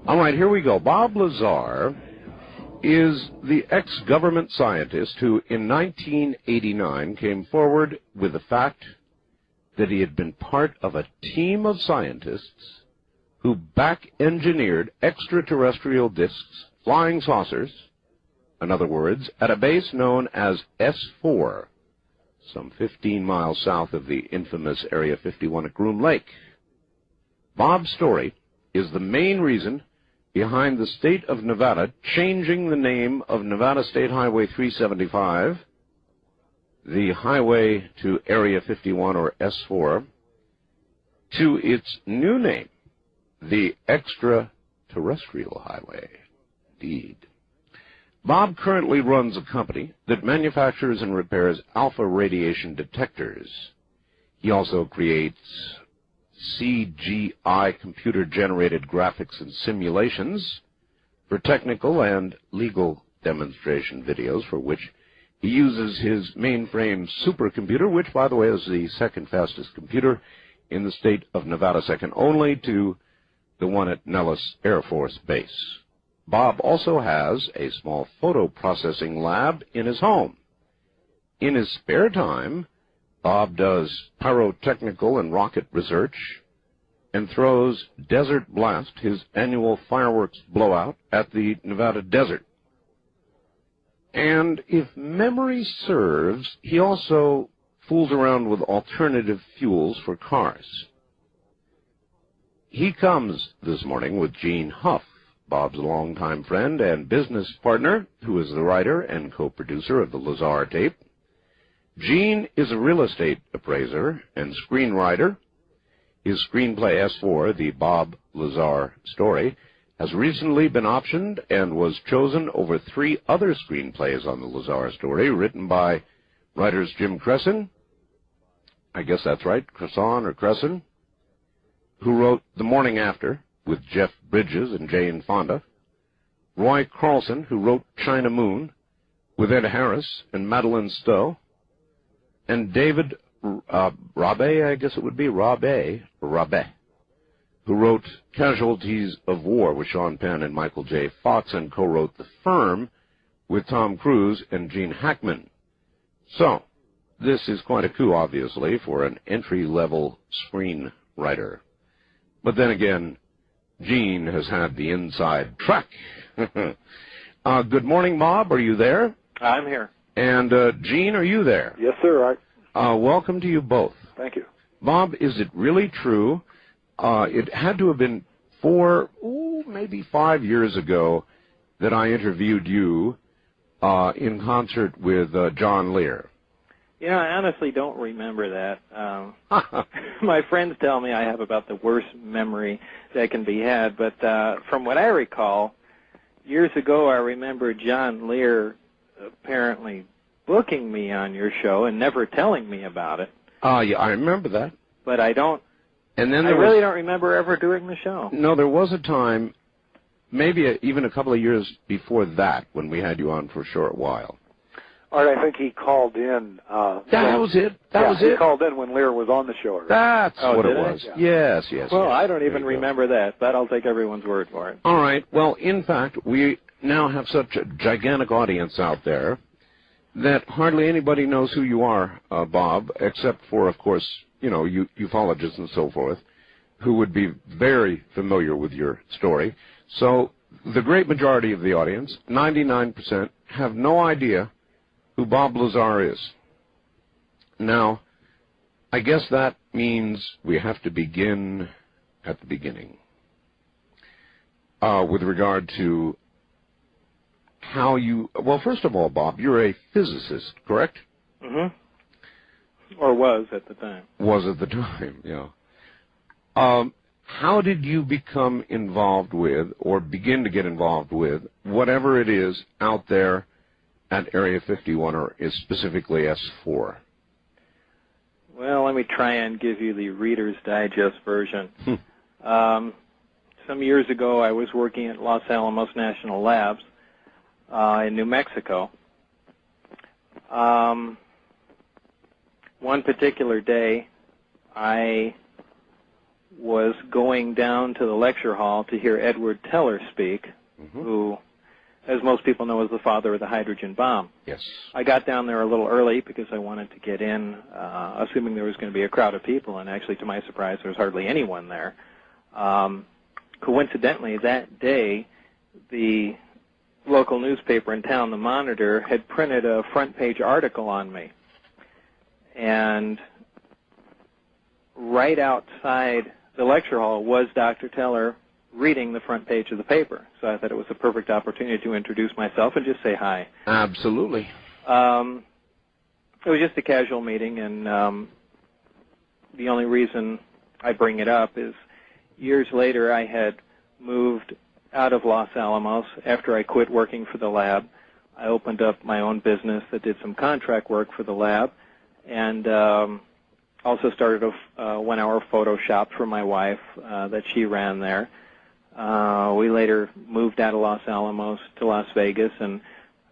All right, here we go. Bob Lazar is the ex-government scientist who, in 1989, came forward with the fact that he had been part of a team of scientists who back-engineered extraterrestrial disks, flying saucers, in other words, at a base known as S4, some 15 miles south of the infamous Area 51 at Groom Lake. Bob's story is the main reason behind the state of Nevada changing the name of Nevada State Highway 375, the highway to Area 51 or S4, to its new name, the Extraterrestrial Highway. Indeed. Bob currently runs a company that manufactures and repairs alpha radiation detectors. He also creates CGI computer-generated graphics and simulations for technical and legal demonstration videos, for which he uses his mainframe supercomputer, which, by the way, is the second fastest computer in the state of Nevada, second only to the one at Nellis Air Force Base. Bob also has a small photo processing lab in his home. In his spare time, Bob does pyrotechnical and rocket research and throws Desert Blast, his annual fireworks blowout, at the Nevada desert. And if memory serves, he also fools around with alternative fuels for cars. He comes this morning with Gene Huff, Bob's longtime friend and business partner, who is the writer and co-producer of the Lazar tape. Gene is a real estate appraiser and screenwriter. His screenplay S4, the Bob Lazar story, has recently been optioned and was chosen over 3 other screenplays on the Lazar story, written by writers Jim Cresson, I guess that's right, Cresson or Cresson, who wrote The Morning After with Jeff Bridges and Jane Fonda, Roy Carlson, who wrote China Moon with Ed Harris and Madeline Stowe, and David Rabe, I guess it would be, Rabe, who wrote Casualties of War with Sean Penn and Michael J. Fox, and co-wrote The Firm with Tom Cruise and Gene Hackman. So, this is quite a coup, obviously, for an entry-level screenwriter. But then again, Gene has had the inside track. Good morning, Bob. Are you there? I'm here. And Gene, are you there? Yes, sir. Welcome to you both. Thank you. Bob, is it really true? It had to have been 4, maybe 5 years ago that I interviewed you in concert with John Lear. You know, I honestly don't remember that. My friends tell me I have about the worst memory that can be had, but from what I recall, years ago I remember John Lear apparently booking me on your show and never telling me about it. Yeah, I remember that. But I don't. And then I really don't remember ever doing the show. No, there was a time, maybe even a couple of years before that, when we had you on for a short while. Art, I think he called in. That was it. He called in when Lear was on the show. That's what it was. Yeah. Yes. Well, I don't even remember that, but I'll take everyone's word for it. All right. Well, in fact, we now have such a gigantic audience out there that hardly anybody knows who you are, Bob, except for, of course, you know, ufologists and so forth, who would be very familiar with your story. So the great majority of the audience, 99%, have no idea who Bob Lazar is. Now, I guess that means we have to begin at the beginning with regard to how you... Well, first of all, Bob, you're a physicist, correct? Mm-hmm. Or was at the time. Was at the time, yeah. How did you become involved with, or begin to get involved with, whatever it is out there at Area 51, or is specifically S4? Well, let me try and give you the Reader's Digest version. Some years ago, I was working at Los Alamos National Labs in New Mexico. One particular day, I was going down to the lecture hall to hear Edward Teller speak, who, as most people know, is the father of the hydrogen bomb. Yes. I got down there a little early because I wanted to get in, assuming there was going to be a crowd of people, and actually, to my surprise, there was hardly anyone there. Coincidentally, that day, the local newspaper in town, the Monitor, had printed a front-page article on me. And right outside the lecture hall was Dr. Teller reading the front page of the paper. So I thought it was a perfect opportunity to introduce myself and just say hi. Absolutely. It was just a casual meeting, and the only reason I bring it up is years later I had moved out of Los Alamos after I quit working for the lab. I opened up my own business that did some contract work for the lab, and also started a one-hour photo shop for my wife that she ran there. We later moved out of Los Alamos to Las Vegas, and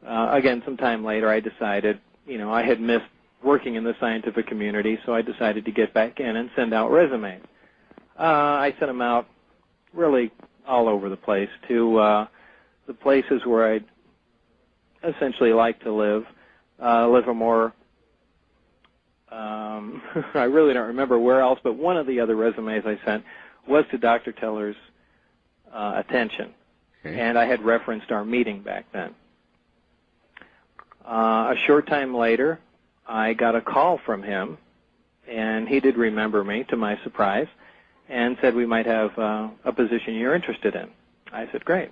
again, some time later, I decided, I had missed working in the scientific community, so I decided to get back in and send out resumes. I sent them out really all over the place to the places where I'd essentially like to live a more I really don't remember where else, but one of the other resumes I sent was to Dr. Teller's attention, and I had referenced our meeting back then. A short time later, I got a call from him, and he did remember me, to my surprise, and said we might have a position you're interested in. I said, great.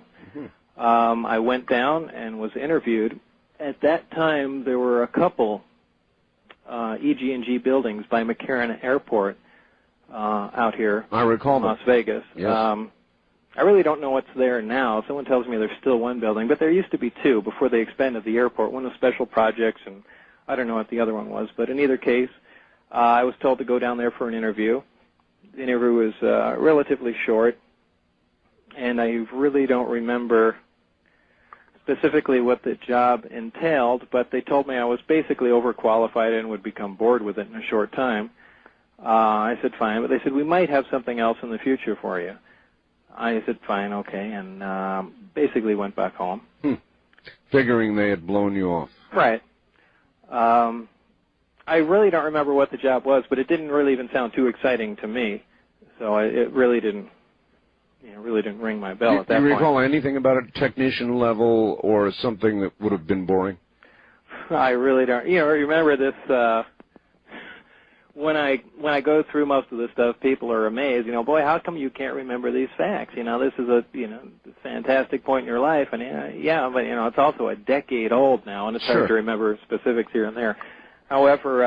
I went down and was interviewed. At that time, there were a couple EG&G buildings by McCarran Airport out here. I recall in Las Vegas. Yes. I really don't know what's there now. Someone tells me there's still one building, but there used to be two before they expanded the airport. One was special projects, and I don't know what the other one was. But in either case, I was told to go down there for an interview. The interview was relatively short, and I really don't remember specifically what the job entailed, but they told me I was basically overqualified and would become bored with it in a short time. I said, fine, but they said, we might have something else in the future for you. I said, fine, okay, and basically went back home. Figuring they had blown you off. Right. I really don't remember what the job was, but it didn't really even sound too exciting to me, so it really didn't ring my bell at that point. Do you recall anything about a technician level or something that would have been boring? I really don't. Remember this, when I go through most of this stuff, people are amazed. Boy, how come you can't remember these facts? This is a fantastic point in your life, and yeah, but it's also a decade old now, and it's hard to remember specifics here and there. However,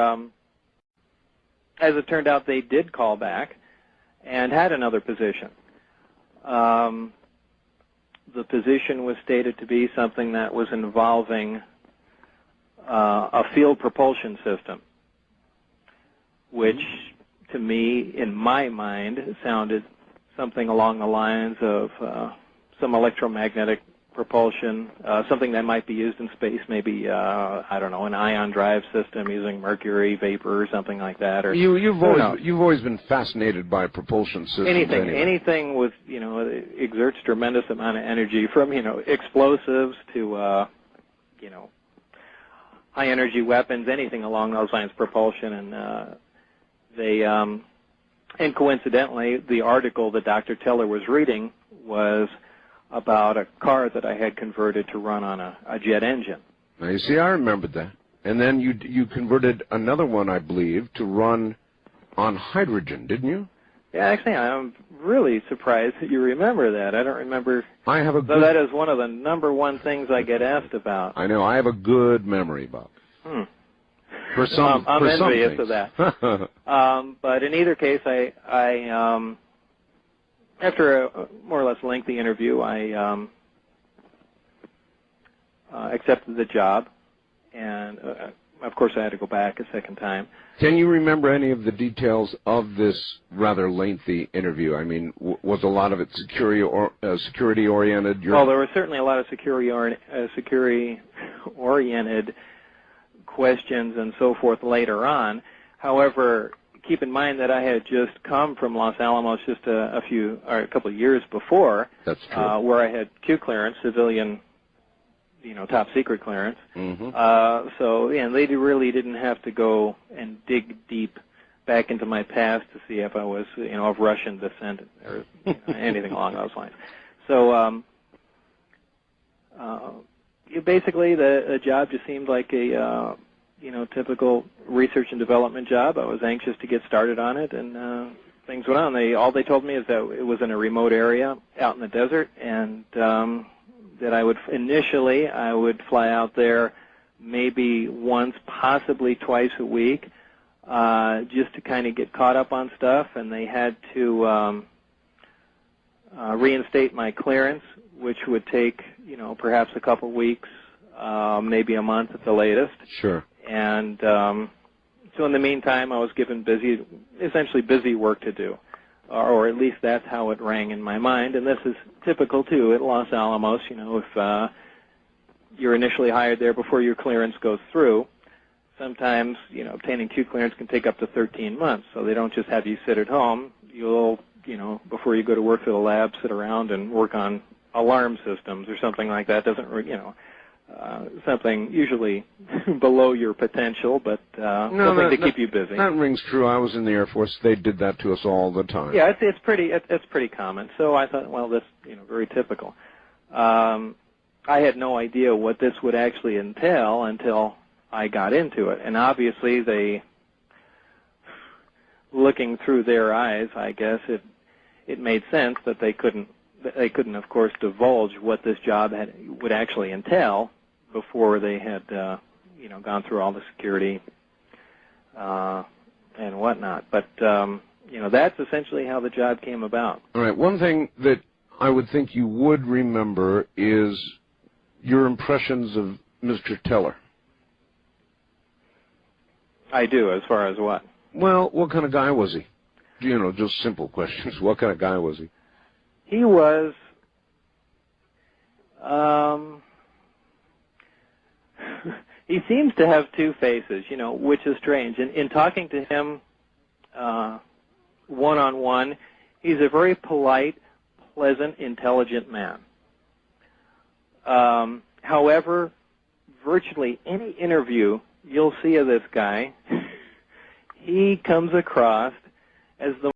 as it turned out, they did call back and had another position. The position was stated to be something that was involving a field propulsion system, which to me, in my mind, sounded something along the lines of some electromagnetic propulsion, something that might be used in space, maybe, I don't know, an ion drive system using mercury vapor or something like that. Or You've always been fascinated by propulsion systems. Anything with, exerts tremendous amount of energy, from, explosives to, high energy weapons, anything along those lines, propulsion. And and coincidentally, the article that Dr. Teller was reading was about a car that I had converted to run on a jet engine. Now, you see, I remembered that. And then you converted another one, I believe, to run on hydrogen, didn't you? Yeah, actually, I'm really surprised that you remember that. I don't remember. Though that is one of the number one things I get asked about. I know. I have a good memory, Bob. For some, I'm for envious some of that. But in either case, I after a more or less lengthy interview, I accepted the job, and of course I had to go back a second time. Can you remember any of the details of this rather lengthy interview? I mean, was a lot of it security-oriented? Well, there was certainly a lot of security-oriented questions and so forth later on. However, keep in mind that I had just come from Los Alamos just a couple of years before. That's true. Where I had Q clearance, civilian, top secret clearance. Mm-hmm. And they really didn't have to go and dig deep back into my past to see if I was, of Russian descent or anything along those lines. So, basically, the job just seemed like a, typical research and development job. I was anxious to get started on it, and things went on. All they told me is that it was in a remote area out in the desert, and that I would fly out there maybe once, possibly twice a week, just to kind of get caught up on stuff, and they had to reinstate my clearance, which would take, perhaps a couple weeks, maybe a month at the latest. Sure. And so in the meantime, I was given essentially busy work to do, or at least that's how it rang in my mind. And this is typical, too, at Los Alamos. If you're initially hired there before your clearance goes through, sometimes, obtaining Q clearance can take up to 13 months. So they don't just have you sit at home. You'll, before you go to work for the lab, sit around and work on alarm systems or something like that. Doesn't, something usually below your potential, but something to keep you busy. That rings true. I was in the Air Force. They did that to us all the time. Yeah, it's pretty common. So I thought, well, that's very typical. I had no idea what this would actually entail until I got into it, and obviously looking through their eyes, I guess it made sense that they couldn't, of course, divulge what this job would actually entail before they had, gone through all the security and whatnot. But, that's essentially how the job came about. All right. One thing that I would think you would remember is your impressions of Mr. Teller. I do, as far as what? Well, what kind of guy was he? Just simple questions. What kind of guy was he? He was, he seems to have two faces, which is strange. In talking to him one-on-one, he's a very polite, pleasant, intelligent man. However, virtually any interview you'll see of this guy, he comes across as the